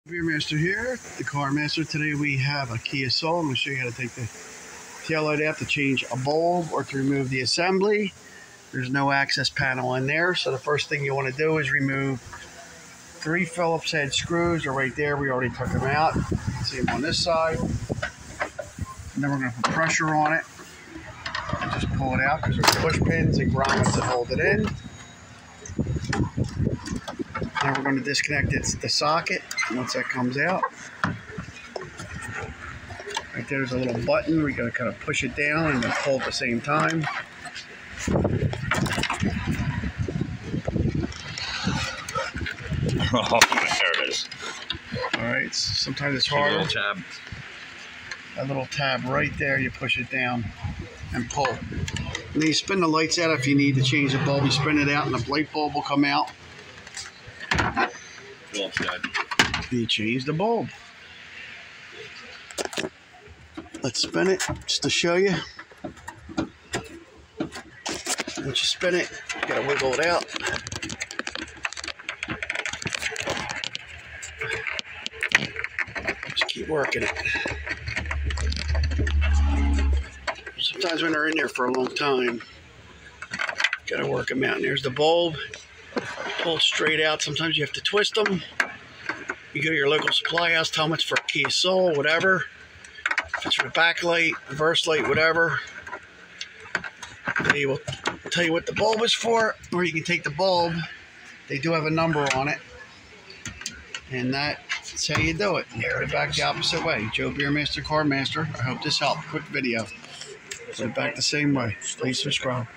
Beer Master here, the Car Master. Today we have a Kia Soul. I'm going to show you how to take the taillight out to change a bulb or to remove the assembly. There's no access panel in there, so the first thing you want to do is remove 3 Phillips head screws. Are right there. We already took them out. You can see them on this side. And then we're going to put pressure on it and just pull it out because there's push pins and grommets that hold it in. Now we're going to disconnect the socket once that comes out. Right there's a little button. We got to kind of push it down and then pull at the same time. Oh, there it is. All right. Sometimes it's hard. A little tab. That little tab right there. You push it down and pull. And then you spin the lights out if you need to change the bulb. You spin it out and the light bulb will come out. Phillips head. You change the bulb. Let's spin it just to show you. Once you spin it, you gotta wiggle it out. Just keep working it. Sometimes when they're in there for a long time, gotta work them out. And there's the bulb. Pull it straight out. Sometimes you have to twist them. You go to your local supply house, tell them it's for a Kia Soul, whatever. If it's for the backlight, reverse light, whatever. They will tell you what the bulb is for, or you can take the bulb. They do have a number on it, and that's how you do it. Put it back the opposite way. Joe Beer Master, Car Master. I hope this helped. Quick video. Put it back the same way. Please subscribe.